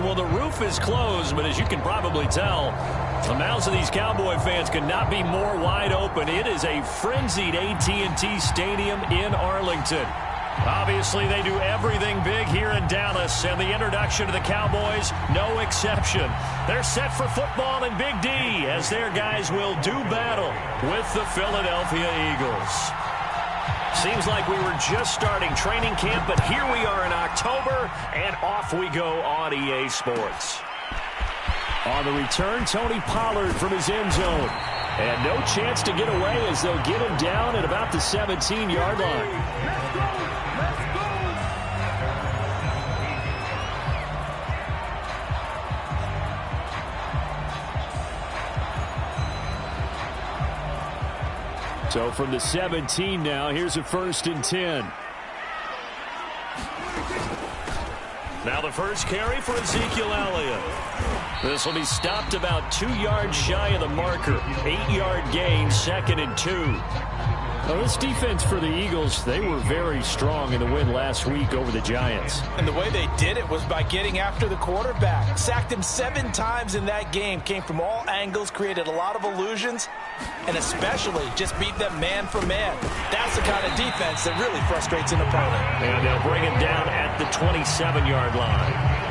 Well, the roof is closed, but as you can probably tell, the mouths of these Cowboy fans could not be more wide open. It is a frenzied AT&T Stadium in Arlington. Obviously, they do everything big here in Dallas, and the introduction to the Cowboys, no exception. They're set for football in Big D as their guys will do battle with the Philadelphia Eagles. Seems like we were just starting training camp, but here we are in October, and off we go on EA Sports. On the return, Tony Pollard from his end zone. And no chance to get away as they'll get him down at about the 17-yard line. So from the 17 now, here's a 1st and 10. Now the first carry for Ezekiel Elliott. This will be stopped about 2 yards shy of the marker. 8-yard gain, 2nd and 2. Well, this defense for the Eagles, they were very strong in the win last week over the Giants. And the way they did it was by getting after the quarterback. Sacked him 7 times in that game. Came from all angles, created a lot of illusions, and especially just beat them man for man. That's the kind of defense that really frustrates an opponent. And they'll bring him down at the 27-yard line.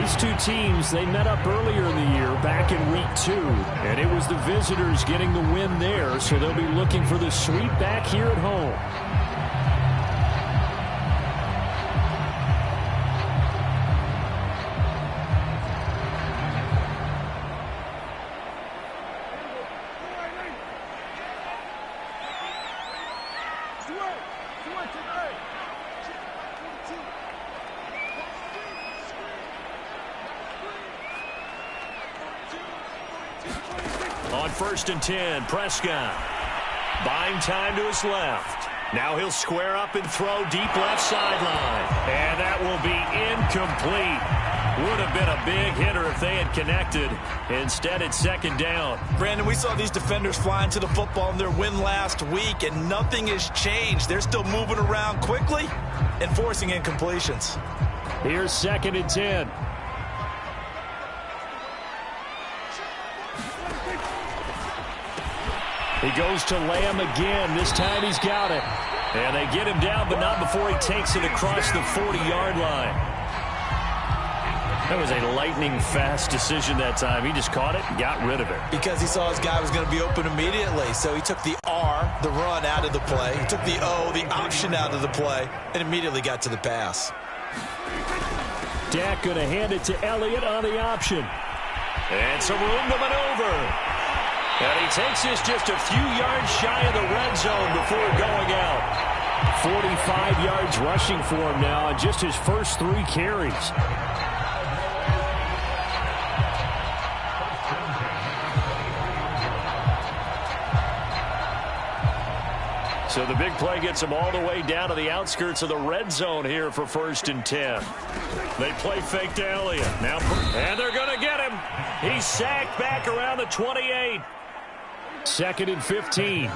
These two teams, they met up earlier in the year, back in week 2, and it was the visitors getting the win there, so they'll be looking for the sweep back here at home. On 1st and 10, Prescott. Buying time to his left. Now he'll square up and throw deep left sideline. And that will be incomplete. Would have been a big hitter if they had connected. Instead, it's 2nd down. Brandon, we saw these defenders flying to the football in their win last week, and nothing has changed. They're still moving around quickly and forcing incompletions. Here's 2nd and 10. He goes to Lamb again. This time he's got it. And they get him down, but not before he takes it across the 40-yard line. That was a lightning-fast decision that time. He just caught it and got rid of it. Because he saw his guy was going to be open immediately. So he took the R, the run, out of the play. He took the O, the option, out of the play, and immediately got to the pass. Dak going to hand it to Elliott on the option. And some room to maneuver. And he takes this just a few yards shy of the red zone before going out. 45 yards rushing for him now on just his first 3 carries. So the big play gets him all the way down to the outskirts of the red zone here for 1st and 10. They play fake to Elliott. Now, and they're going to get him. He's sacked back around the 28. 2nd and 15.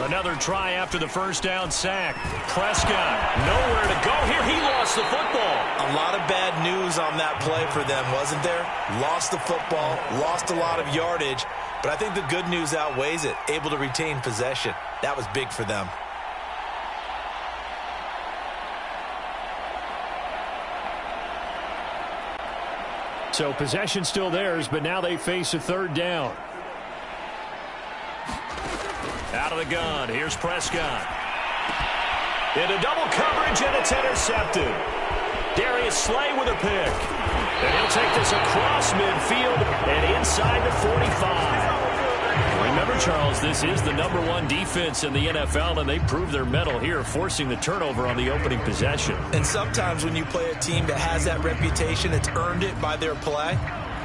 Another try after the first down sack. Prescott, nowhere to go here. He lost the football. A lot of bad news on that play for them, wasn't there? Lost the football, lost a lot of yardage, but I think the good news outweighs it. Able to retain possession. That was big for them. So possession still theirs, but now they face a 3rd down. Out of the gun, here's Prescott. Into double coverage, and it's intercepted. Darius Slay with a pick. And he'll take this across midfield and inside the 45. Remember, Charles, this is the #1 defense in the NFL, and they proved their mettle here, forcing the turnover on the opening possession. And sometimes when you play a team that has that reputation, it's earned it by their play.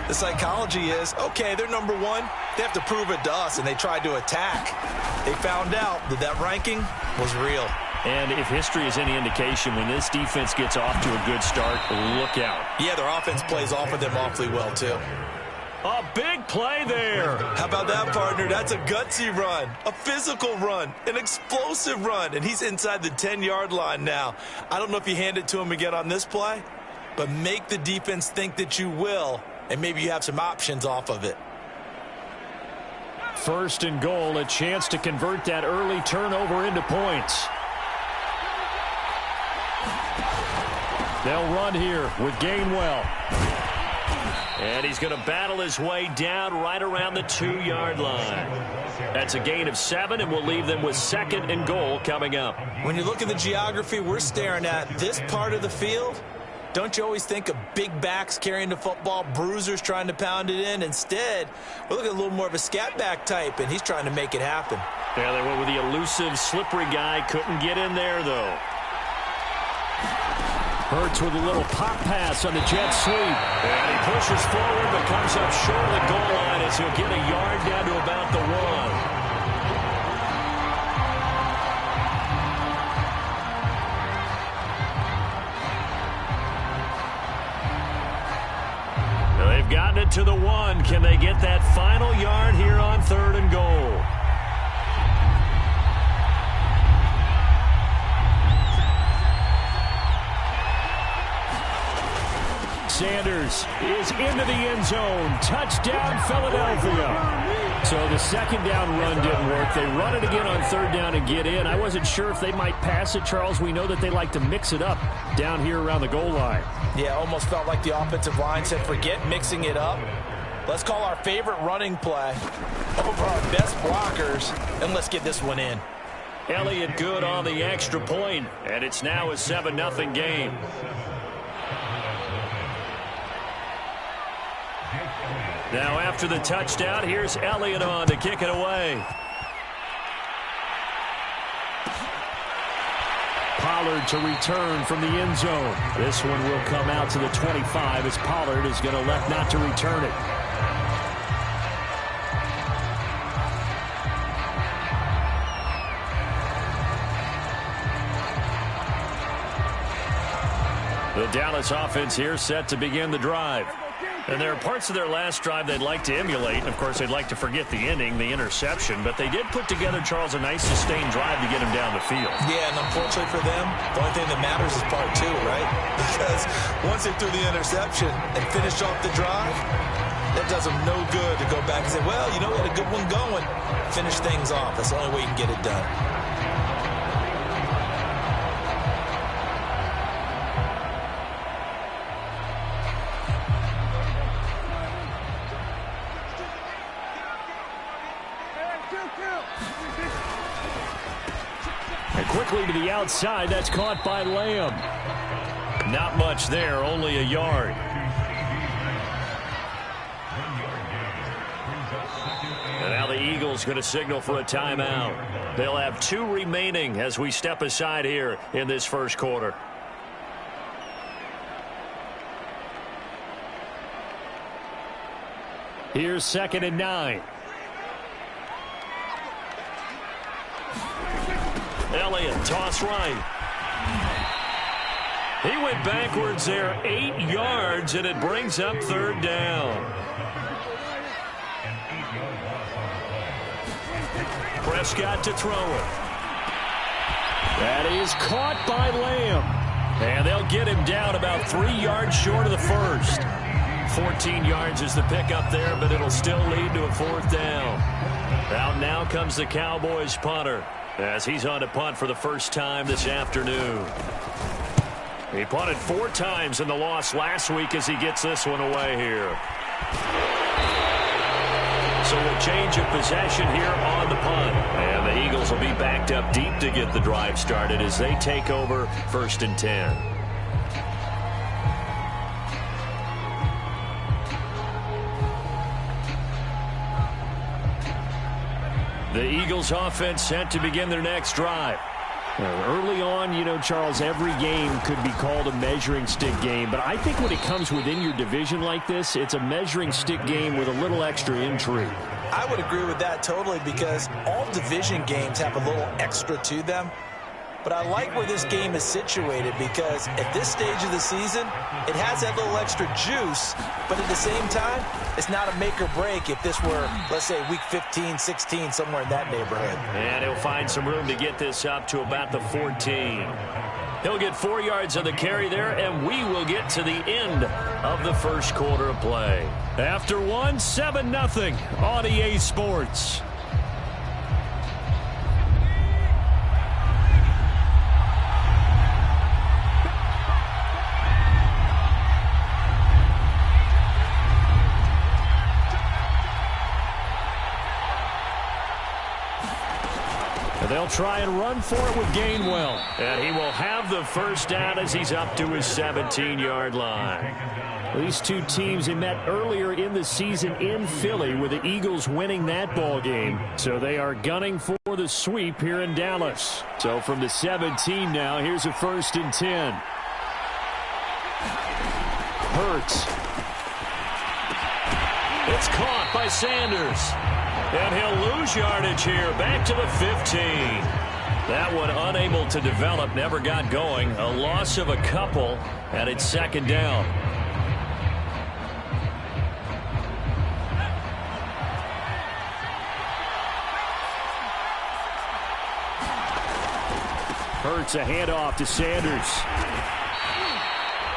The psychology is, okay, they're #1. They have to prove it to us, and they tried to attack. They found out that that ranking was real. And if history is any indication, when this defense gets off to a good start, look out. Yeah, their offense plays off of them awfully well, too. A big play there. How about that, partner? That's a gutsy run, a physical run, an explosive run, and he's inside the 10-yard line now. I don't know if you hand it to him again on this play, but make the defense think that you will, and maybe you have some options off of it. First and goal, a chance to convert that early turnover into points. They'll run here with Gainwell. And he's going to battle his way down right around the 2-yard line. That's a gain of 7, and we'll leave them with second and goal coming up. When you look at the geography we're staring at, this part of the field, don't you always think of big backs carrying the football, bruisers trying to pound it in? Instead, we're looking at a little more of a scat back type, and he's trying to make it happen. Yeah, they went with the elusive, slippery guy. Couldn't get in there, though. Hurts with a little pop pass on the jet sweep. And he pushes forward but comes up short of the goal line as he'll get a yard down to about the 1. They've gotten it to the 1. Can they get that final yard here on 3rd and goal? Sanders is into the end zone. Touchdown, Philadelphia. So the second down run didn't work. They run it again on 3rd down and get in. I wasn't sure if they might pass it, Charles. We know that they like to mix it up down here around the goal line. Yeah, almost felt like the offensive line said, forget mixing it up. Let's call our favorite running play over our best blockers, and let's get this one in. Elliott good on the extra point, and it's now a 7-0 game. Now after the touchdown, here's Elliott on to kick it away. Pollard to return from the end zone. This one will come out to the 25 as Pollard is going to elect not to return it. The Dallas offense here set to begin the drive. And there are parts of their last drive they'd like to emulate. And, of course, they'd like to forget the ending, the interception. But they did put together, Charles, a nice sustained drive to get him down the field. Yeah, and unfortunately for them, the only thing that matters is part 2, right? Because once they threw the interception and finished off the drive, that does them no good to go back and say, well, you know, we had a good one going. Finish things off. That's the only way you can get it done. Quickly to the outside. That's caught by Lamb. Not much there, only a yard. And now the Eagles going to signal for a timeout. They'll have 2 remaining as we step aside here in this first quarter. Here's 2nd and 9. Elliott, toss right. He went backwards there 8 yards, and it brings up 3rd down. Prescott to throw it. That is caught by Lamb. And they'll get him down about 3 yards short of the first. 14 yards is the pickup there, but it'll still lead to a 4th down. Out now comes the Cowboys punter, as he's on to punt for the first time this afternoon. He punted 4 times in the loss last week as he gets this one away here. So a change of possession here on the punt. And the Eagles will be backed up deep to get the drive started as they take over 1st and 10. The Eagles offense set to begin their next drive. Early on, you know, Charles, every game could be called a measuring stick game. But I think when it comes within your division like this, it's a measuring stick game with a little extra intrigue. I would agree with that totally, because all division games have a little extra to them. But I like where this game is situated because at this stage of the season, it has that little extra juice, but at the same time, it's not a make or break if this were, let's say, week 15, 16, somewhere in that neighborhood. And he'll find some room to get this up to about the 14. He'll get 4 yards on the carry there, and we will get to the end of the first quarter of play. After one, 7-0 on EA Sports. They'll try and run for it with Gainwell. And he will have the first down as he's up to his 17-yard line. These two teams, they met earlier in the season in Philly with the Eagles winning that ball game. So they are gunning for the sweep here in Dallas. So from the 17 now, here's a 1st and 10. Hurts. It's caught by Sanders. And he'll lose yardage here, back to the 15. That one unable to develop, never got going. A loss of a couple, and it's 2nd down. Hurts a handoff to Sanders.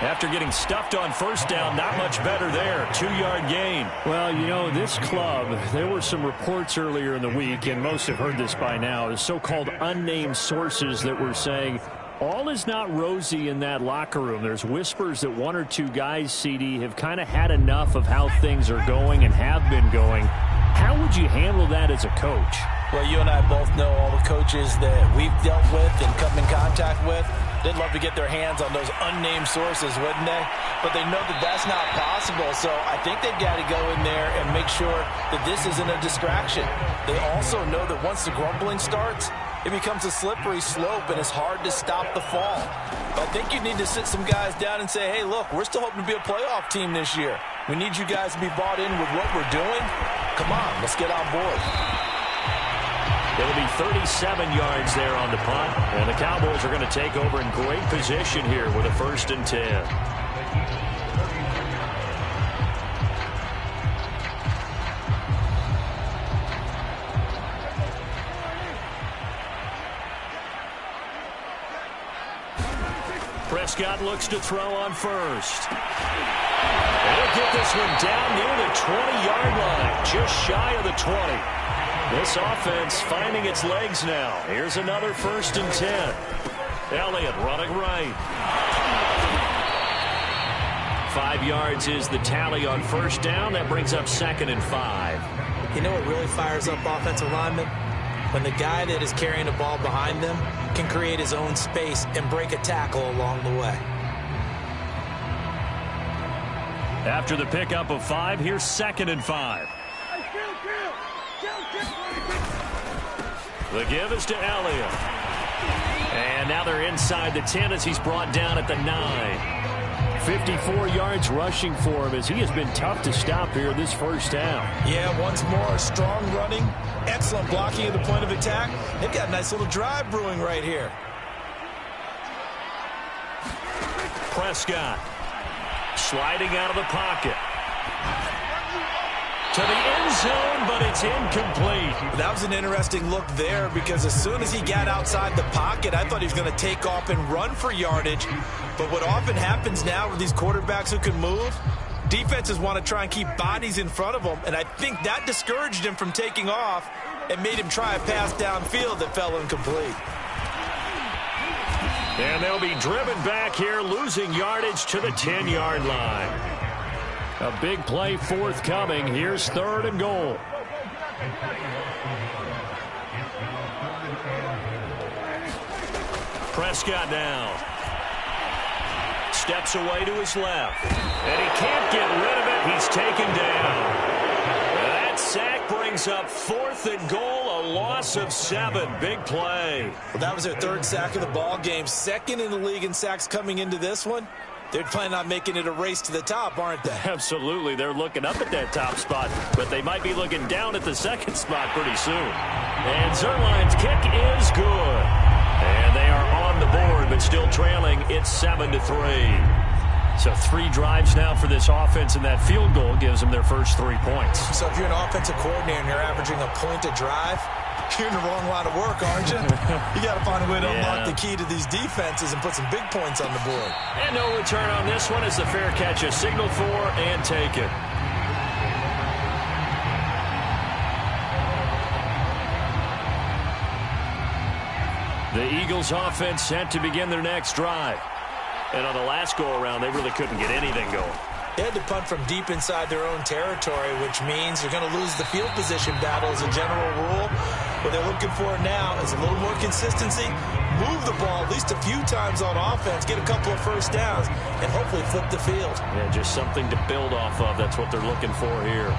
After getting stuffed on 1st down, not much better there. 2-yard gain. Well, you know, this club, there were some reports earlier in the week, and most have heard this by now, the so-called unnamed sources that were saying all is not rosy in that locker room. There's whispers that 1 or 2 guys, CD, have kind of had enough of how things are going and have been going. How would you handle that as a coach? Well, you and I both know all the coaches that we've dealt with and come in contact with. They'd love to get their hands on those unnamed sources, wouldn't they? But they know that that's not possible, so I think they've got to go in there and make sure that this isn't a distraction. They also know that once the grumbling starts, it becomes a slippery slope, and it's hard to stop the fall. But I think you need to sit some guys down and say, hey, look, we're still hoping to be a playoff team this year. We need you guys to be bought in with what we're doing. Come on, let's get on board. It'll be 37 yards there on the punt, and the Cowboys are going to take over in great position here with a 1st and 10. Prescott looks to throw on 1st. They'll get this one down near the 20-yard line, just shy of the 20. This offense finding its legs now. Here's another 1st and 10. Elliott running right. 5 yards is the tally on 1st down. That brings up 2nd and 5. You know what really fires up offensive linemen? When the guy that is carrying the ball behind them can create his own space and break a tackle along the way. After the pickup of 5, here's 2nd and 5. The give is to Elliott. And now they're inside the 10 as he's brought down at the 9. 54 yards rushing for him as he has been tough to stop here this 1st down. Yeah, once more, strong running, excellent blocking at the point of attack. They've got a nice little drive brewing right here. Prescott sliding out of the pocket. To the end zone, but it's incomplete. That was an interesting look there because as soon as he got outside the pocket, I thought he was going to take off and run for yardage. But what often happens now with these quarterbacks who can move, defenses want to try and keep bodies in front of them, and I think that discouraged him from taking off and made him try a pass downfield that fell incomplete. And they'll be driven back here, losing yardage to the 10-yard line. A big play forthcoming. Here's 3rd and goal. Prescott now. Steps away to his left. And he can't get rid of it. He's taken down. That sack brings up 4th and goal, a loss of 7. Big play. Well, that was their 3rd sack of the ball game. 2nd in the league in sacks coming into this one. They're planning on making it a race to the top, aren't they? Absolutely. They're looking up at that top spot, but they might be looking down at the 2nd spot pretty soon. And Zerline's kick is good. And they are on the board, but still trailing. It's 7-3. So 3 drives now for this offense, and that field goal gives them their first 3 points. So if you're an offensive coordinator and you're averaging a point a drive, you're in the wrong line of work, aren't you? You got to find a way to unlock the key to these defenses and put some big points on the board. And no return on this one as the fair catch is signaled for and taken. The Eagles offense set to begin their next drive. And on the last go-around, they really couldn't get anything going. They had to punt from deep inside their own territory, which means you're going to lose the field position battle as a general rule. What they're looking for now is a little more consistency, move the ball at least a few times on offense, get a couple of first downs, and hopefully flip the field. Yeah, just something to build off of. That's what they're looking for here.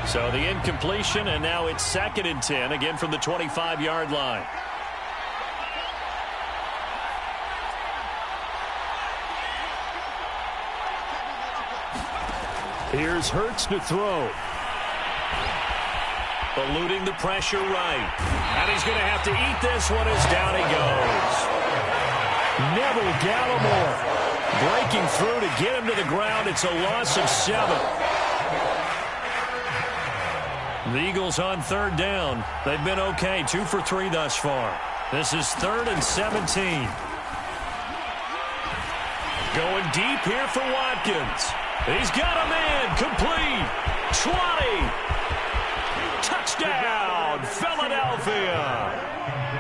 So the incompletion, and now it's 2nd and 10, again from the 25-yard line. Here's Hurts to throw. Eluding the pressure right. And he's going to have to eat this one as down he goes. Neville Gallimore breaking through to get him to the ground. It's a loss of 7. The Eagles on 3rd down. They've been okay. 2 for 3 thus far. This is 3rd and 17. Going deep here for Watkins. He's got a man. Complete. 20. Touchdown, Philadelphia.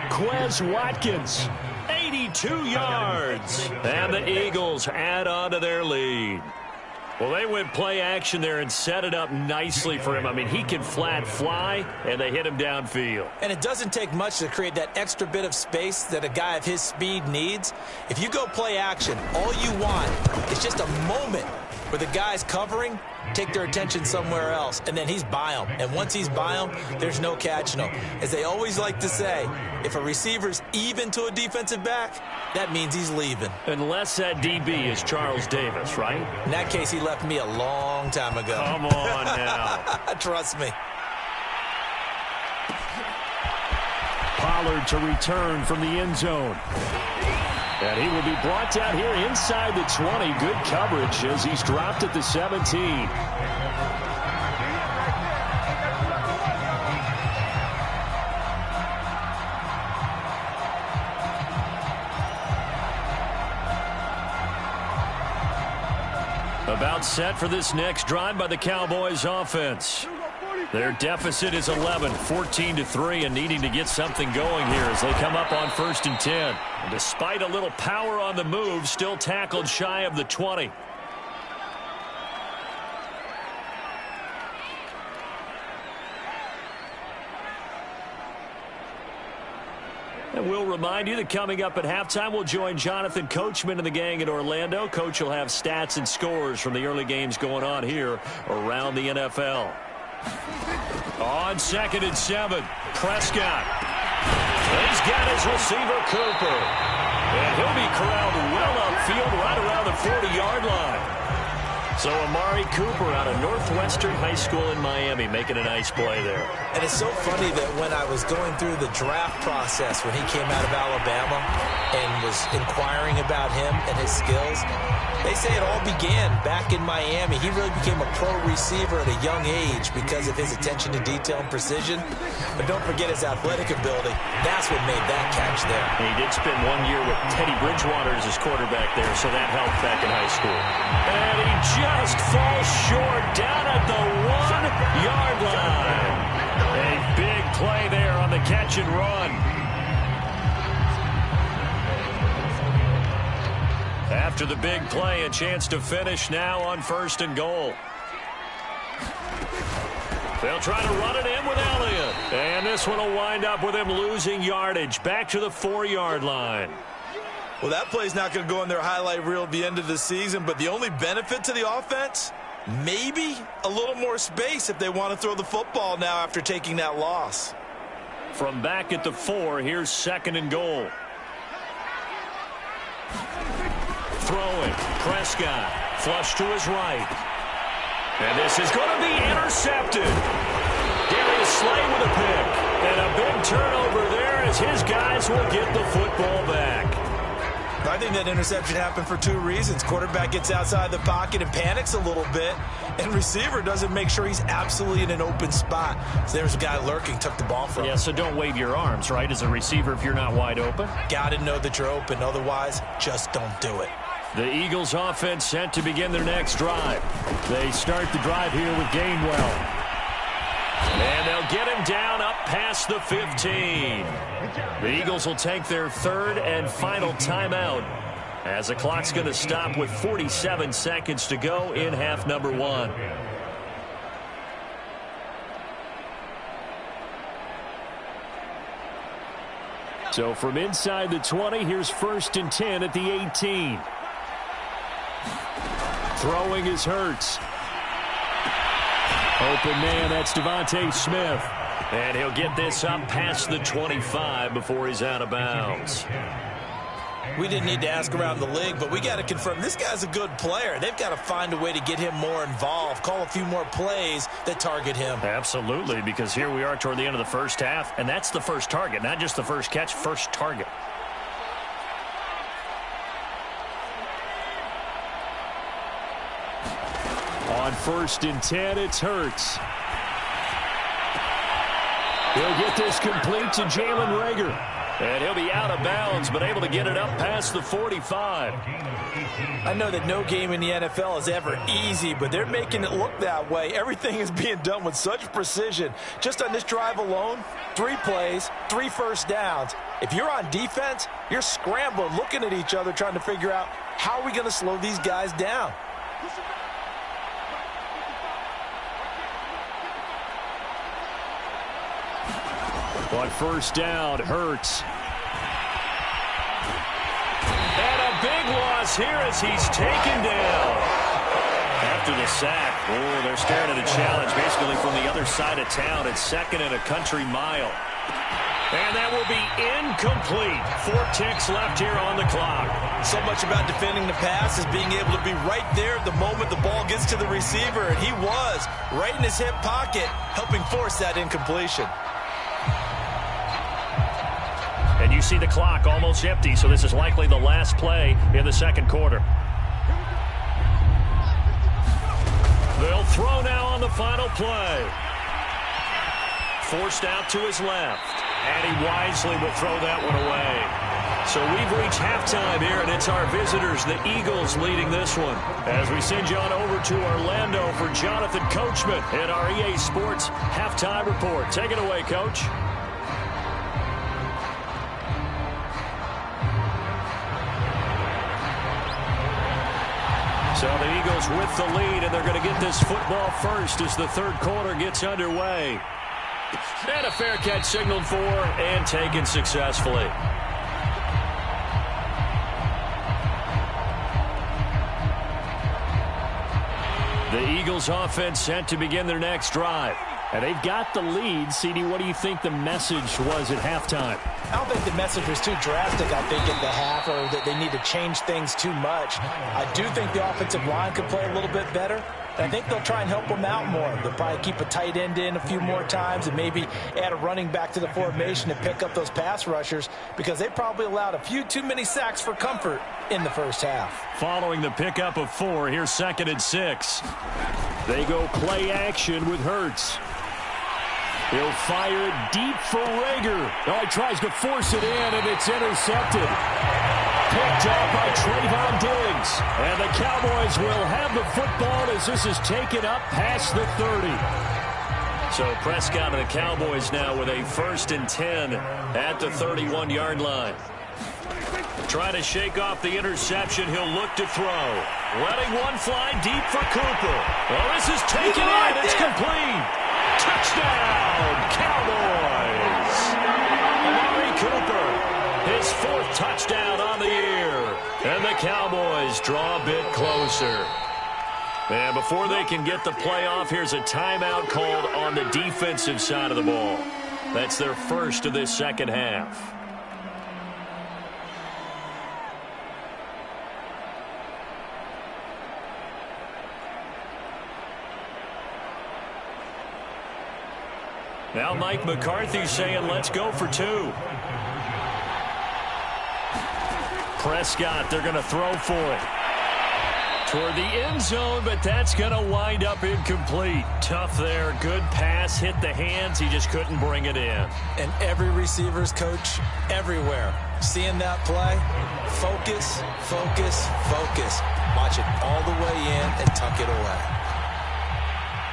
Quez Watkins, 82 yards. And the Eagles add on to their lead. Well, they went play action there and set it up nicely for him. I mean, he can flat fly, and they hit him downfield. And it doesn't take much to create that extra bit of space that a guy of his speed needs. If you go play action, all you want is just a moment where the guys covering take their attention somewhere else, and then he's by them. And once he's by them, there's no catching him. As they always like to say, if a receiver's even to a defensive back, that means he's leaving. Unless that DB is Charles Davis, right? In that case, he left me a long time ago. Come on now. Trust me. Pollard to return from the end zone. And he will be brought down here inside the 20. Good coverage as he's dropped at the 17. About set for this next drive by the Cowboys offense. Their deficit is 11, 14-3, and needing to get something going here as they come up on 1st and 10. And despite a little power on the move, still tackled shy of the 20. And we'll remind you that coming up at halftime, we'll join Jonathan Coachman and the gang in Orlando. Coach will have stats and scores from the early games going on here around the NFL. On 2nd and 7, Prescott. He's got his receiver, Cooper. And he'll be corralled well upfield right around the 40-yard line. So Amari Cooper out of Northwestern High School in Miami making a nice play there. And it's so funny that when I was going through the draft process when he came out of Alabama and was inquiring about him and his skills, they say it all began back in Miami. He really became a pro receiver at a young age because of his attention to detail and precision. But don't forget his athletic ability. That's what made that catch there. He did spend 1 year with Teddy Bridgewater as his quarterback there, so that helped back in high school. And he just falls short down at the 1-yard line. A big play there on the catch and run. After the big play, a chance to finish now on 1st and goal. They'll try to run it in with Elliott. And this one will wind up with him losing yardage back to the 4-yard line. Well, that play's not going to go in their highlight reel at the end of the season, but the only benefit to the offense, maybe a little more space if they want to throw the football now after taking that loss. From back at the 4, here's 2nd and goal. Throwing, Prescott, flush to his right. And this is going to be intercepted. Darius Slay with a pick. And a big turnover there. as his guys will get the football back. I think that interception happened for two reasons. Quarterback gets outside the pocket and panics a little bit, and receiver doesn't make sure he's absolutely in an open spot. So there's a guy lurking, took the ball from him. Yeah, so don't wave your arms, right, as a receiver if you're not wide open. Got to know that you're open. Otherwise, just don't do it. The Eagles offense set to begin their next drive. They start the drive here with Gainwell. And they'll get him down up past the 15. The Eagles will take their third and final timeout as the clock's going to stop with 47 seconds to go in half number one. So from inside the 20, here's 1st and 10 at the 18. Throwing is Hurts. Open man, that's Devontae Smith. And he'll get this up past the 25 before he's out of bounds. We didn't need to ask around the league, but we got to confirm this guy's a good player. They've got to find a way to get him more involved, call a few more plays that target him. Absolutely, because here we are toward the end of the first half, and that's the first target, not just the first catch, first target. On 1st and 10, it's Hurts. He'll get this complete to Jalen Reagor. And he'll be out of bounds, but able to get it up past the 45. I know that no game in the NFL is ever easy, but they're making it look that way. Everything is being done with such precision. Just on this drive alone, 3 plays, 3 first downs. If you're on defense, you're scrambling, looking at each other, trying to figure out how are we going to slow these guys down. On 1st down, Hurts. And a big loss here as he's taken down. After the sack, they're staring at a challenge basically from the other side of town. It's 2nd and a country mile. And that will be incomplete. 4 ticks left here on the clock. So much about defending the pass is being able to be right there the moment the ball gets to the receiver. And he was right in his hip pocket, helping force that incompletion. And you see the clock almost empty, so this is likely the last play in the second quarter. They'll throw now on the final play. Forced out to his left. And he wisely will throw that one away. So we've reached halftime here, and it's our visitors, the Eagles, leading this one. As we send you on over to Orlando for Jonathan Coachman in our EA Sports Halftime Report. Take it away, Coach. So the Eagles with the lead, and they're going to get this football first as the third quarter gets underway. And a fair catch signaled for and taken successfully. The Eagles offense set to begin their next drive. And they've got the lead. CD, what do you think the message was at halftime? I don't think the message was too drastic, I think, at the half, or that they need to change things too much. I do think the offensive line could play a little bit better. And I think they'll try and help them out more. They'll probably keep a tight end in a few more times and maybe add a running back to the formation and pick up those pass rushers, because they probably allowed a few too many sacks for comfort in the first half. Following the pickup of 4, here's 2nd and 6. They go play action with Hurts. He'll fire it deep for Reagor. Oh, he tries to force it in, and it's intercepted. Picked up by Trayvon Diggs. And the Cowboys will have the football as this is taken up past the 30. So Prescott and the Cowboys now with a 1st and 10 at the 31-yard line. Trying to shake off the interception. He'll look to throw. Letting one fly deep for Cooper. Well, this is taken in. It's complete. Touchdown, Cowboys. Amari Cooper, his 4th touchdown on the year. And the Cowboys draw a bit closer. And before they can get the play off, here's a timeout called on the defensive side of the ball. That's their first of this second half. Now Mike McCarthy saying, let's go for 2. Prescott, they're going to throw for it. Toward the end zone, but that's going to wind up incomplete. Tough there. Good pass. Hit the hands. He just couldn't bring it in. And every receiver's coach everywhere. Seeing that play, focus, focus, focus. Watch it all the way in and tuck it away.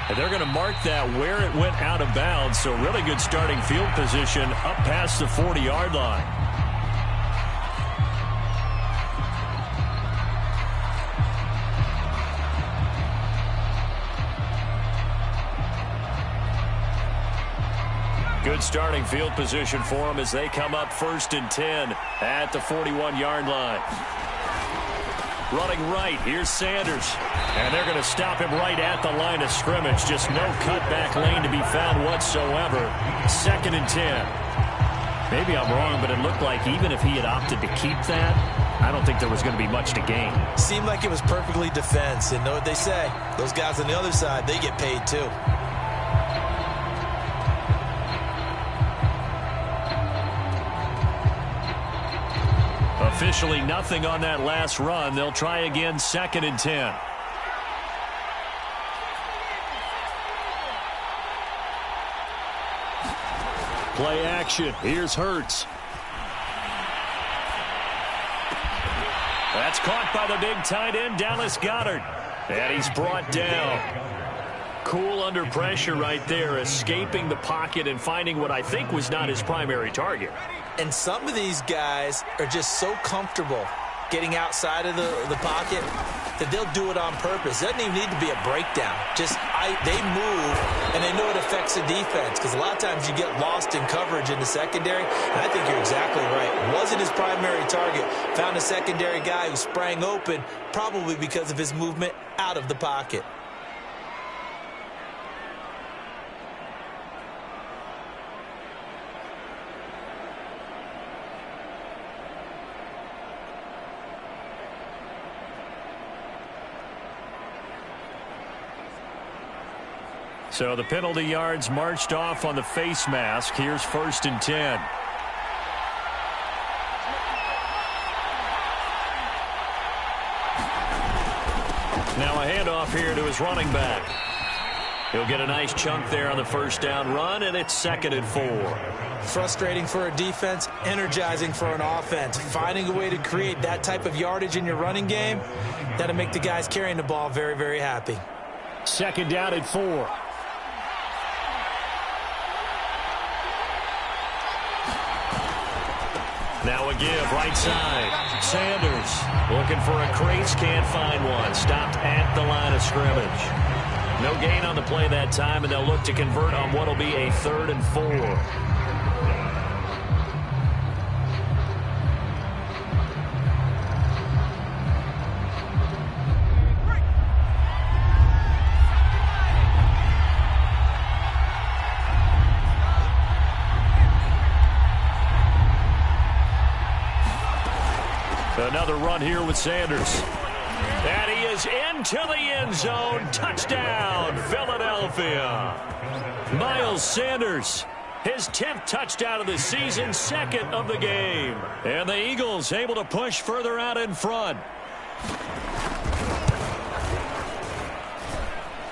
And they're going to mark that where it went out of bounds. So really good starting field position up past the 40-yard line. Good starting field position for them as they come up 1st and 10 at the 41-yard line. Running right, here's Sanders. And they're going to stop him right at the line of scrimmage. Just no cutback lane to be found whatsoever. 2nd and 10. Maybe I'm wrong, but it looked like even if he had opted to keep that, I don't think there was going to be much to gain. Seemed like it was perfectly defense. And know what they say? Those guys on the other side, they get paid too. Officially nothing on that last run. They'll try again 2nd and 10. Play action. Here's Hurts. That's caught by the big tight end, Dallas Goedert. And he's brought down. Cool under pressure right there, escaping the pocket and finding what I think was not his primary target. And some of these guys are just so comfortable getting outside of the pocket that they'll do it on purpose. It doesn't even need to be a breakdown. Just they move, and they know it affects the defense because a lot of times you get lost in coverage in the secondary, and I think you're exactly right. Wasn't his primary target. Found a secondary guy who sprang open, probably because of his movement out of the pocket. So the penalty yards marched off on the face mask. Here's 1st and 10. Now a handoff here to his running back. He'll get a nice chunk there on the 1st down run, and it's 2nd and 4. Frustrating for a defense, energizing for an offense. Finding a way to create that type of yardage in your running game, that'll make the guys carrying the ball very, very happy. 2nd down and 4. Now a give, right side. Sanders looking for a crease, can't find one. Stopped at the line of scrimmage. No gain on the play that time, and they'll look to convert on what will be a 3rd and 4. Another run here with Sanders. And he is into the end zone. Touchdown, Philadelphia. Miles Sanders, his 10th touchdown of the season, 2nd of the game. And the Eagles able to push further out in front.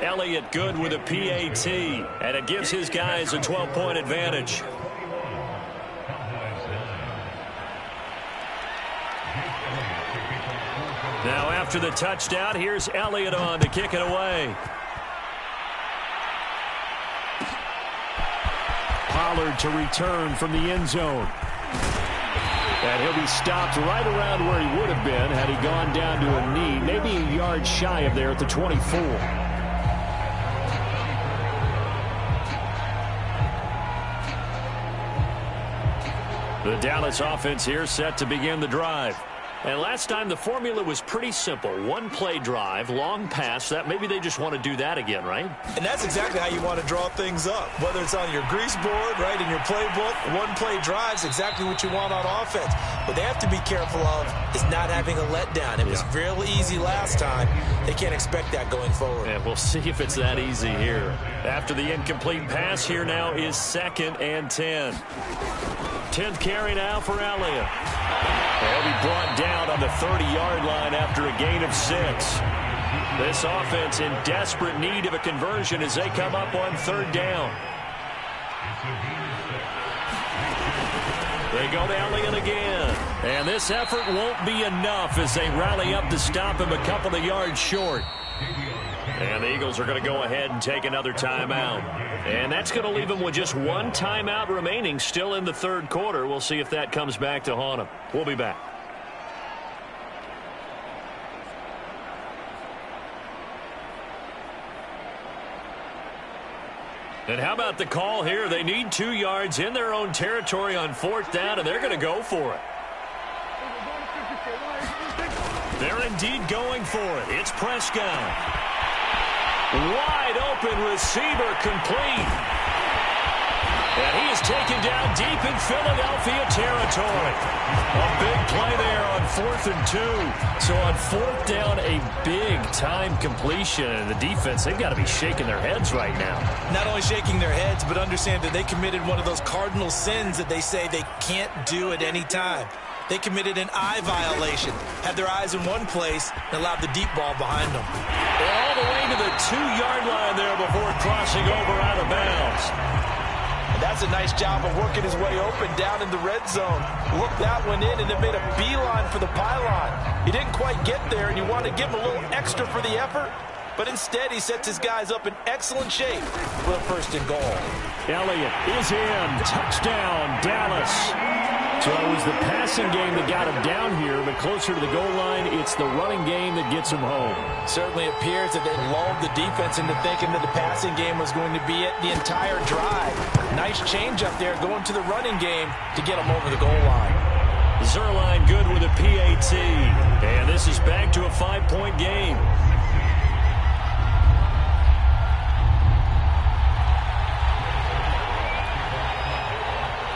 Elliott good with a PAT, and it gives his guys a 12-point advantage. Now after the touchdown, here's Elliott on to kick it away. Pollard to return from the end zone. And he'll be stopped right around where he would have been had he gone down to a knee, maybe a yard shy of there at the 24. The Dallas offense here set to begin the drive. And last time the formula was pretty simple. One play drive, long pass. That maybe they just want to do that again, right? And that's exactly how you want to draw things up. Whether it's on your grease board, right, in your playbook, one play drive's exactly what you want on offense. What they have to be careful of is not having a letdown. It was real easy last time. They can't expect that going forward. And we'll see if it's that easy here. After the incomplete pass, here now is 2nd and 10. 10th carry now for Elliott. He'll be brought down on the 30-yard line after a gain of 6. This offense in desperate need of a conversion as they come up on 3rd down. They go to Elliott again. And this effort won't be enough as they rally up to stop him a couple of yards short. And the Eagles are going to go ahead and take another timeout. And that's going to leave them with just one timeout remaining still in the 3rd quarter. We'll see if that comes back to haunt them. We'll be back. And how about the call here? They need 2 yards in their own territory on 4th down, and they're going to go for it. They're indeed going for it. It's Prescott. Wide open receiver complete. And he is taken down deep in Philadelphia territory. A big play there on 4th and 2. So on 4th down, a big-time completion. And the defense, they've got to be shaking their heads right now. Not only shaking their heads, but understand that they committed one of those cardinal sins that they say they can't do at any time. They committed an eye violation, had their eyes in one place, and allowed the deep ball behind them. They're all the way to the 2-yard line there before crossing over out of bounds. And that's a nice job of working his way open down in the red zone. Looked that one in and then made a beeline for the pylon. He didn't quite get there, and you want to give him a little extra for the effort, but instead he sets his guys up in excellent shape for the 1st and goal. Elliott is in. Touchdown, Dallas. So it was the passing game that got him down here, but closer to the goal line, it's the running game that gets him home. Certainly appears that they lulled the defense into thinking that the passing game was going to be it the entire drive. Nice change up there going to the running game to get him over the goal line. Zerline good with a PAT. And this is back to a 5-point game.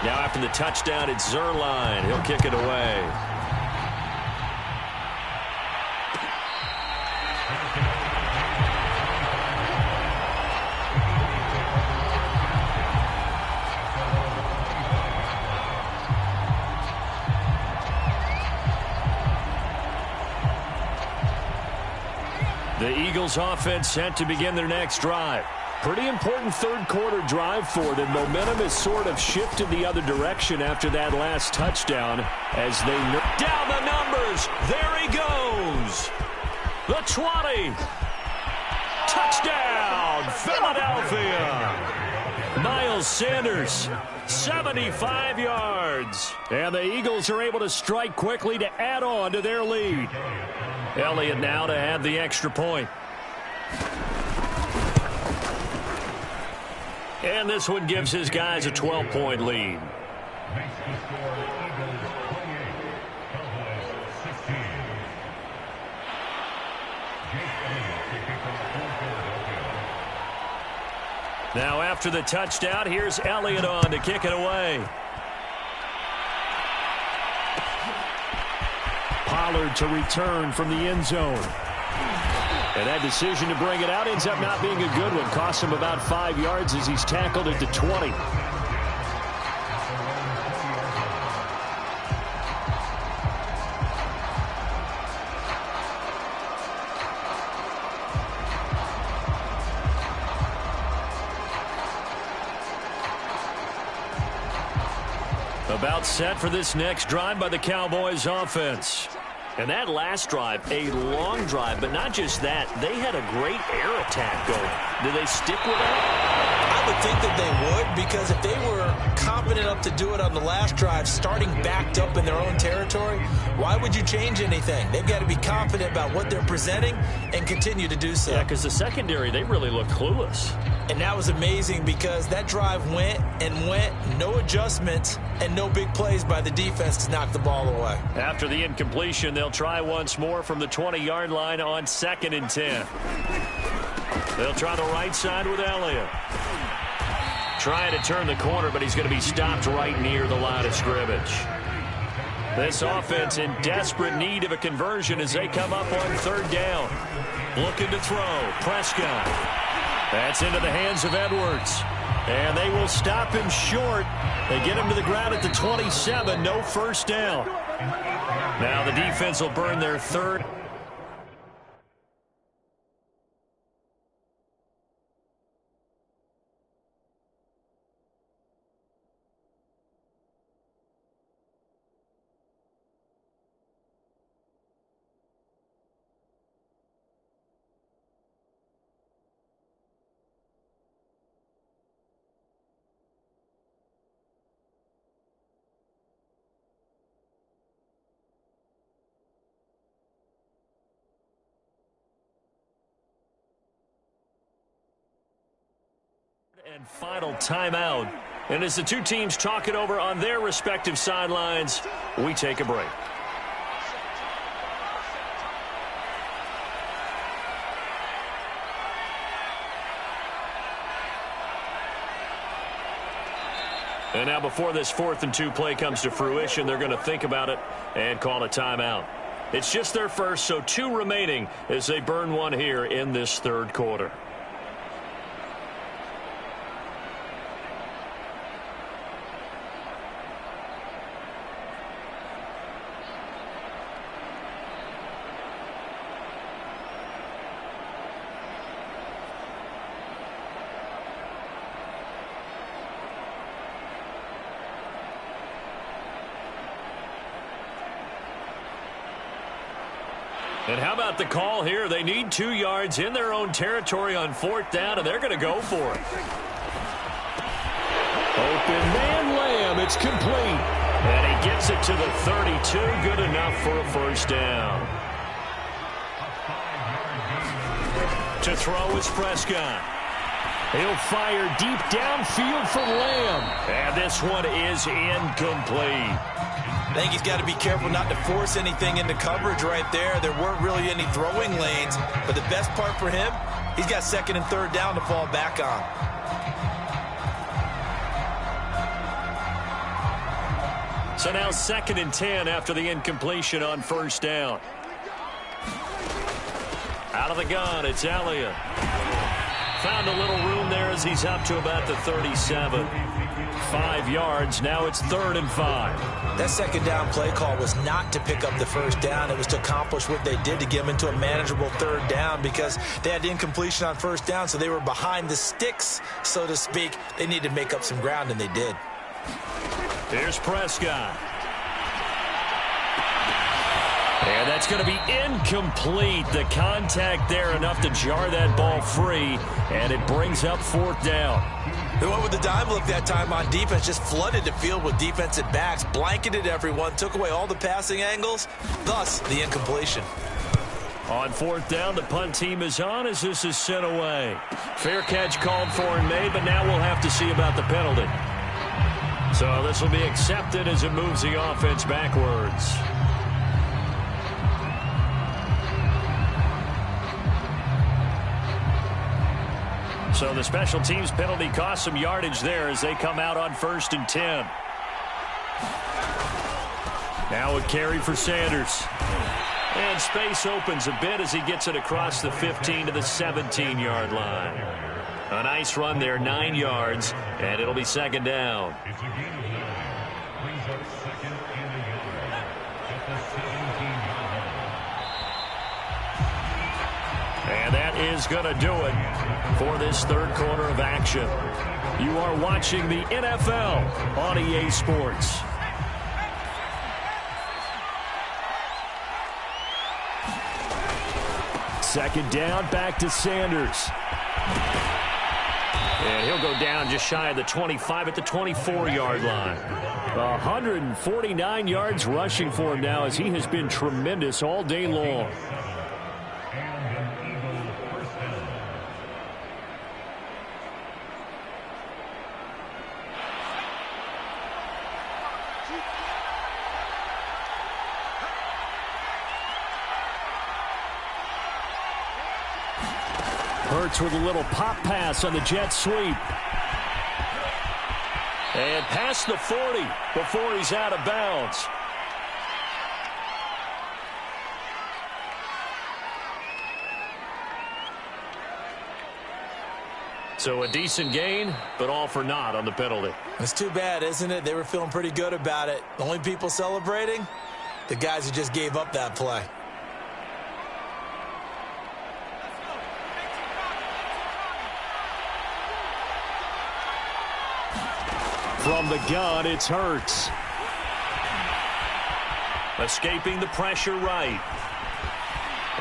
Now after the touchdown, it's Zerline. He'll kick it away. The Eagles offense set to begin their next drive. Pretty important 3rd quarter drive for them. Momentum has sort of shifted the other direction after that last touchdown as they down the numbers. There he goes. The 20. Touchdown, Philadelphia. Miles Sanders, 75 yards. And the Eagles are able to strike quickly to add on to their lead. Elliott now to add the extra point. And this one gives his guys a 12-point lead. Now after the touchdown, here's Elliott on to kick it away. Pollard to return from the end zone. And that decision to bring it out ends up not being a good one. Costs him about 5 yards as he's tackled at the 20. About set for this next drive by the Cowboys offense. And that last drive, a long drive, but not just that. They had a great air attack going. Do they stick with that? I would think that they would, because if they were confident enough to do it on the last drive, starting backed up in their own territory, why would you change anything? They've got to be confident about what they're presenting and continue to do so. Yeah, because the secondary, they really look clueless. And that was amazing because that drive went and went, no adjustments, and no big plays by the defense to knock the ball away. After the incompletion, they'll try once more from the 20-yard line on 2nd and 10. They'll try the right side with Elliott. Trying to turn the corner, but he's going to be stopped right near the line of scrimmage. This offense in desperate need of a conversion as they come up on 3rd down. Looking to throw. Prescott. That's into the hands of Edwards. And they will stop him short. They get him to the ground at the 27. No first down. Now the defense will burn their third. And final timeout. And as the two teams talk it over on their respective sidelines, we take a break. And now before this 4th and 2 play comes to fruition, they're going to think about it and call a timeout. It's just their first, so 2 remaining as they burn one here in this third quarter. And how about the call here? They need 2 yards in their own territory on 4th down, and they're going to go for it. Open man Lamb. It's complete. And he gets it to the 32. Good enough for a first down. To throw is Prescott. He'll fire deep downfield for Lamb. And this one is incomplete. I think he's got to be careful not to force anything into coverage right there. There weren't really any throwing lanes, but the best part for him, he's got 2nd and 3rd down to fall back on. So now 2nd and 10 after the incompletion on 1st down. Out of the gun, it's Elliott. Found a little room there as he's up to about the 37. 5 yards. Now it's 3rd and 5. That 2nd down play call was not to pick up the 1st down. It was to accomplish what they did to get them into a manageable 3rd down because they had incompletion on 1st down, so they were behind the sticks, so to speak. They needed to make up some ground, and they did. Here's Prescott. And that's going to be incomplete. The contact there enough to jar that ball free, and it brings up 4th down. They went with the dime look that time on defense, just flooded the field with defensive backs, blanketed everyone, took away all the passing angles, thus the incompletion. On 4th down, the punt team is on as this is sent away. Fair catch called for and made, but now we'll have to see about the penalty. So this will be accepted as it moves the offense backwards. So the special teams penalty cost some yardage there as they come out on 1st and 10. Now a carry for Sanders. And space opens a bit as he gets it across the 15 to the 17-yard line. A nice run there, 9 yards, and it'll be 2nd down. And that is going to do it for this 3rd quarter of action. You are watching the NFL on EA Sports. Second down, back to Sanders. And he'll go down just shy of the 25 at the 24-yard line. 149 yards rushing for him now as he has been tremendous all day long. Hurts with a little pop pass on the jet sweep. And past the 40 before he's out of bounds. So a decent gain, but all for naught on the penalty. It's too bad, isn't it? They were feeling pretty good about it. The only people celebrating, the guys who just gave up that play. From the gun, it's Hurts. Escaping the pressure right.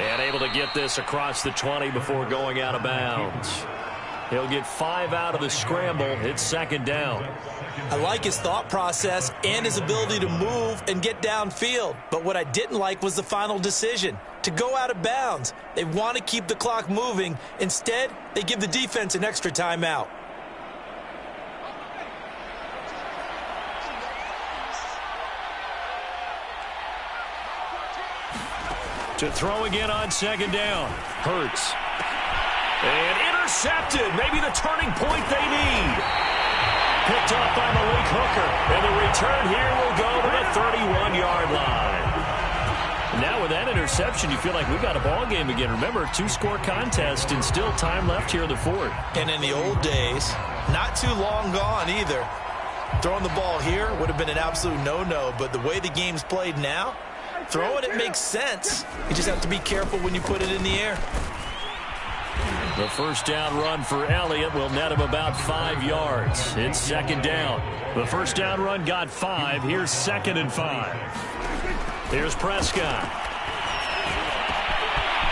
And able to get this across the 20 before going out of bounds. He'll get 5 out of the scramble. It's second down. I like his thought process and his ability to move and get downfield. But what I didn't like was the final decision, to go out of bounds. They want to keep the clock moving. Instead, they give the defense an extra timeout. To throw again on second down. Hurts. And intercepted. Maybe the turning point they need. Picked up by Malik Hooker. And the return here will go to the 31-yard line. Now with that interception, you feel like we got a ball game again. Remember, 2-score contest and still time left here in the fourth. And in the old days, not too long gone either. Throwing the ball here would have been an absolute no-no. But the way the game's played now, throwing it makes sense. You just have to be careful when you put it in the air. The first down run for Elliott will net him about 5 yards. It's second down. The first down run got 5. Here's second and 5. Here's Prescott.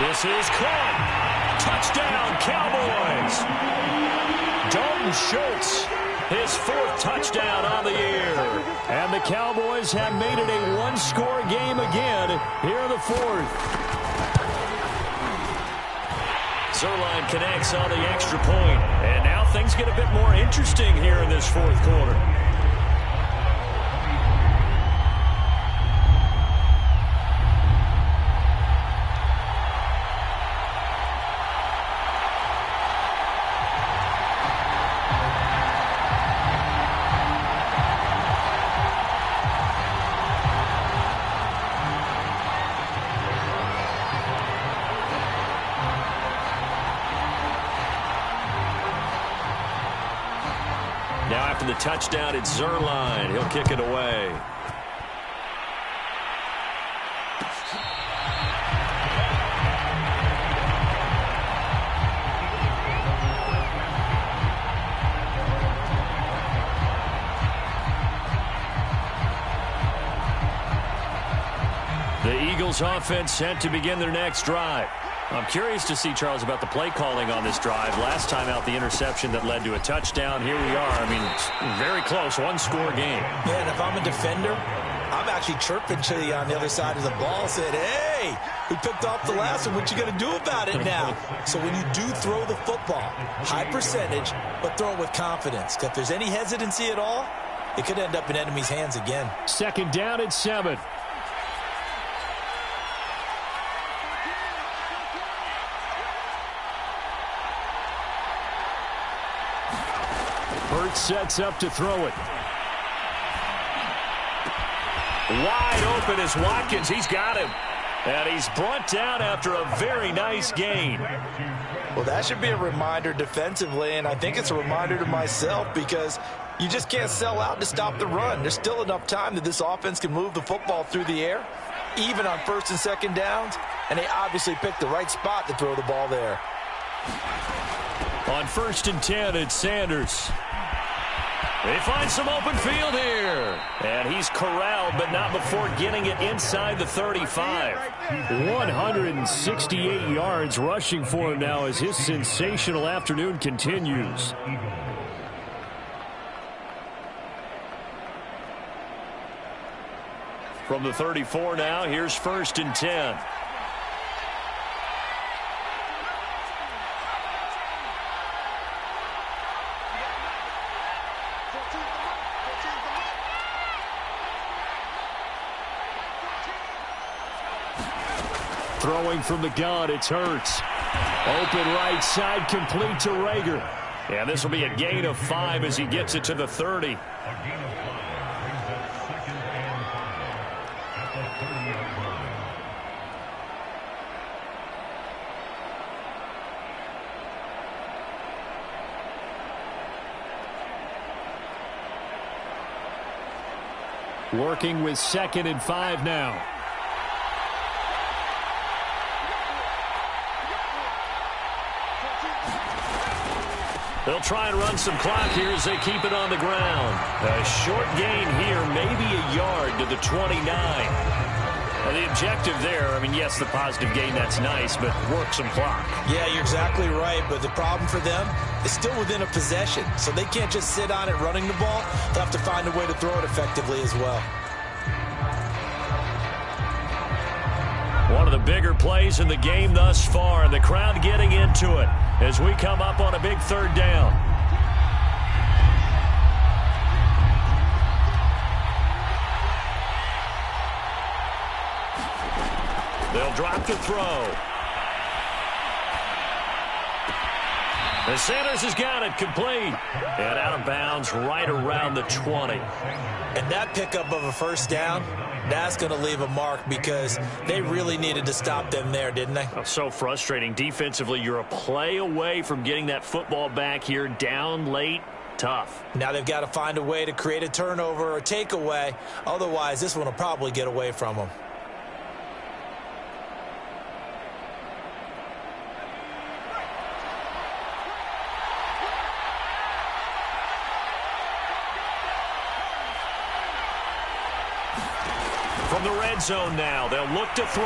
This is caught. Touchdown, Cowboys. Dalton Schultz, his 4th touchdown on the year. And the Cowboys have made it a 1-score game again here in the 4th. Zerline connects on the extra point. And now things get a bit more interesting here in this 4th quarter. Now after the touchdown, it's Zerline. He'll kick it away. The Eagles offense set to begin their next drive. I'm curious to see, Charles, about the play calling on this drive. Last time out, the interception that led to a touchdown. Here we are. I mean, very close, 1-score game. Yeah, and if I'm a defender, I'm actually chirping to you on the other side of the ball, saying, hey, we picked off the last one. What you going to do about it now? So when you do throw the football, high percentage, but throw it with confidence. Because if there's any hesitancy at all, it could end up in enemy's hands again. Second down at 7. Hurts sets up to throw it. Wide open is Watkins. He's got him. And he's brought down after a very nice gain. Well, that should be a reminder defensively, and I think it's a reminder to myself because you just can't sell out to stop the run. There's still enough time that this offense can move the football through the air, even on 1st and 2nd downs, and they obviously picked the right spot to throw the ball there. On 1st and 10, it's Sanders. They find some open field here. And he's corralled, but not before getting it inside the 35. 168 yards rushing for him now as his sensational afternoon continues. From the 34 now, here's 1st and 10. Throwing from the gun, it's Hurts. Open right side, complete to Rager. And this will be a gain of 5 as he gets it to the 30. Working with 2nd and 5 now. They'll try and run some clock here as they keep it on the ground. A short gain here, maybe a yard to the 29. Well, the objective there, I mean, yes, the positive gain, that's nice, but work some clock. Yeah, you're exactly right, but the problem for them is still within a possession, so they can't just sit on it running the ball. They'll have to find a way to throw it effectively as well. One of the bigger plays in the game thus far, and the crowd getting into it as we come up on a big third down. They'll drop to throw. The Sanders has got it complete. And out of bounds right around the 20. And that pickup of a first down, that's going to leave a mark because they really needed to stop them there, didn't they? Oh, so frustrating. Defensively, you're a play away from getting that football back here down late. Tough. Now they've got to find a way to create a turnover or takeaway. Otherwise, this one will probably get away from them. From the red zone now, they'll look to throw.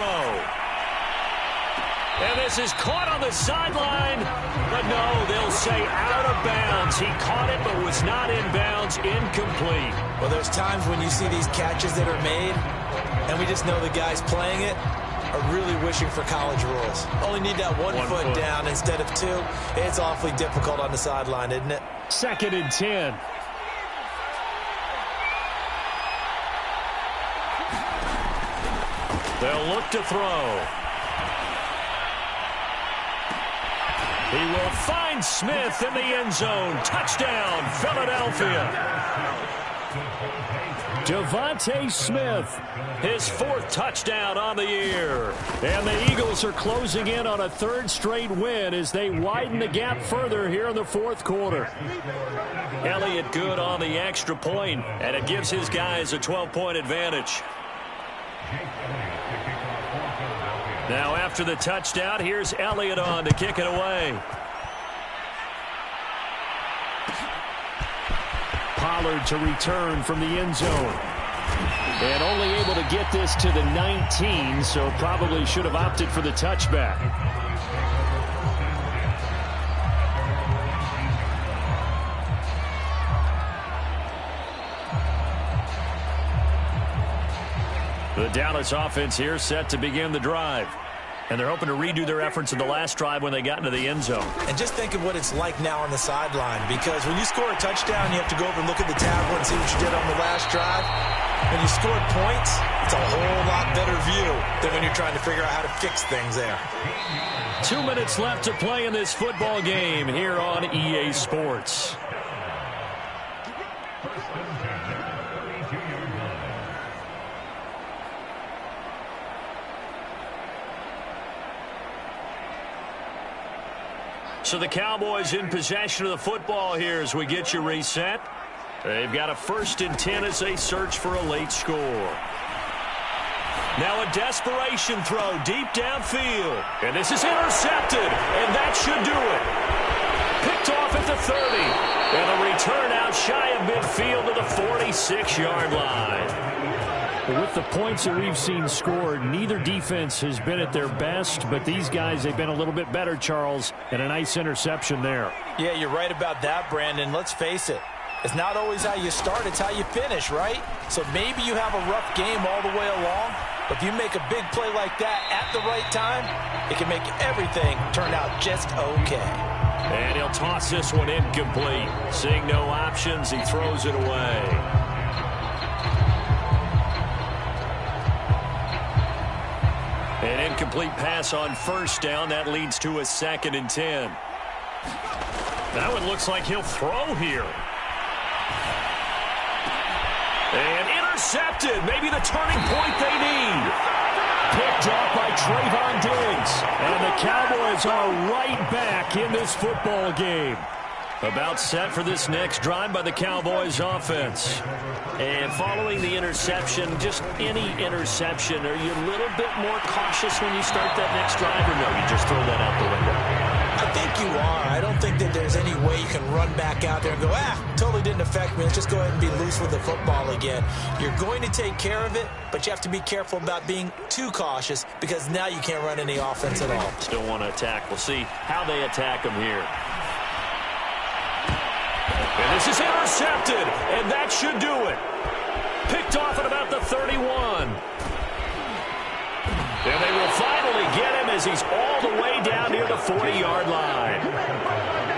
And this is caught on the sideline, but no, they'll say out of bounds. He caught it, but was not in bounds, incomplete. Well, there's times when you see these catches that are made, and we just know the guys playing it are really wishing for college rules. Only need that one foot down instead of two. It's awfully difficult on the sideline, isn't it? 2nd and 10. They'll look to throw. He will find Smith in the end zone. Touchdown, Philadelphia. Devontae Smith, his 4th touchdown on the year. And the Eagles are closing in on a 3rd straight win as they widen the gap further here in the 4th quarter. Elliott good on the extra point, and it gives his guys a 12-point advantage. Now after the touchdown, here's Elliott on to kick it away. Pollard to return from the end zone. And only able to get this to the 19, so probably should have opted for the touchback. The Dallas offense here set to begin the drive. And they're hoping to redo their efforts in the last drive when they got into the end zone. And just think of what it's like now on the sideline, because when you score a touchdown, you have to go over and look at the tablet and see what you did on the last drive. When you scored points, it's a whole lot better view than when you're trying to figure out how to fix things there. 2 minutes left to play in this football game here on EA Sports. So the Cowboys in possession of the football here as we get you reset. They've got a 1st and 10 as they search for a late score. Now a desperation throw deep downfield. And this is intercepted, and that should do it. Picked off at the 30. And a return out shy of midfield to the 46-yard line. With the points that we've seen scored, neither defense has been at their best, but these guys, they've been a little bit better, Charles, and a nice interception there. Yeah, you're right about that, Brandon. Let's face it. It's not always how you start, it's how you finish, right? So maybe you have a rough game all the way along, but if you make a big play like that at the right time, it can make everything turn out just okay. And he'll toss this one incomplete. Seeing no options, he throws it away. An incomplete pass on 1st down. That leads to a 2nd and 10. That one looks like he'll throw here. And intercepted. Maybe the turning point they need. Picked off by Trayvon Diggs. And the Cowboys are right back in this football game. About set for this next drive by the Cowboys offense. And following the interception, just any interception, are you a little bit more cautious when you start that next drive, or no, you just throw that out the window? I think you are. I don't think that there's any way you can run back out there and go, totally didn't affect me. Let's just go ahead and be loose with the football again. You're going to take care of it, but you have to be careful about being too cautious because now you can't run any offense at all. Still want to attack. We'll see how they attack him here. And this is intercepted, and that should do it. Picked off at about the 31. And they will finally get him as he's all the way down near the 40-yard line.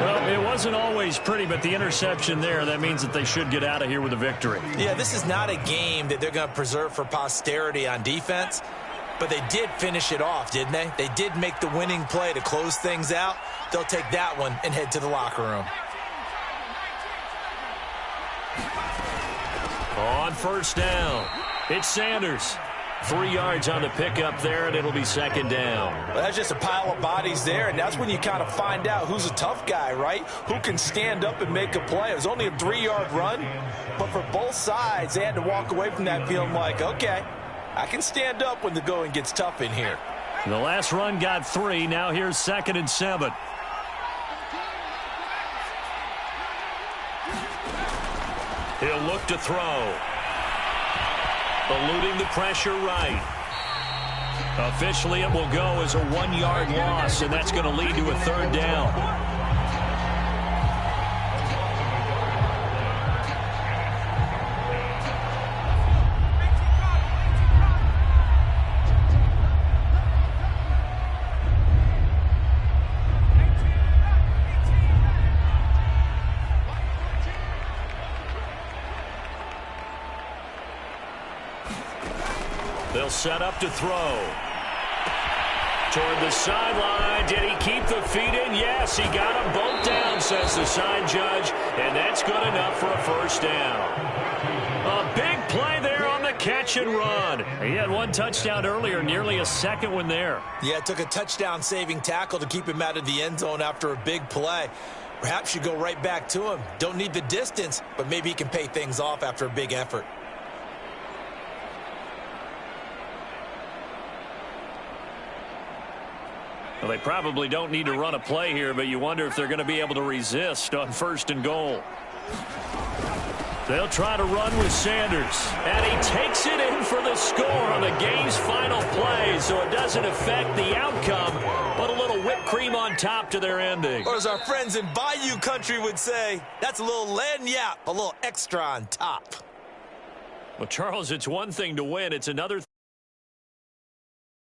Well, it wasn't always pretty, but the interception there, that means that they should get out of here with a victory. Yeah, this is not a game that they're going to preserve for posterity on defense, but they did finish it off, didn't they? They did make the winning play to close things out. They'll take that one and head to the locker room. On first down, it's Sanders. 3 yards on the pickup there, and it'll be second down. Well, that's just a pile of bodies there, and that's when you kind of find out who's a tough guy, right? Who can stand up and make a play. It was only a 3-yard run, but for both sides, they had to walk away from that feeling like, okay, I can stand up when the going gets tough in here. The last run got 3. Now here's 2nd and 7. He'll look to throw. Eluding the pressure right. Officially, it will go as a 1-yard loss, and that's going to lead to a 3rd down. They'll set up to throw. Toward the sideline. Did he keep the feet in? Yes, he got them both down, says the side judge, and that's good enough for a 1st down. A big play there on the catch and run. He had 1 touchdown earlier, nearly a 2nd one there. Yeah, it took a touchdown-saving tackle to keep him out of the end zone after a big play. Perhaps you go right back to him. Don't need the distance, but maybe he can pay things off after a big effort. Well, they probably don't need to run a play here, but you wonder if they're going to be able to resist on 1st and goal. They'll try to run with Sanders, and he takes it in for the score on the game's final play, so it doesn't affect the outcome, but a little whipped cream on top to their ending. Or as our friends in Bayou country would say, that's a little lagniappe, a little extra on top. Well, Charles, it's one thing to win. It's another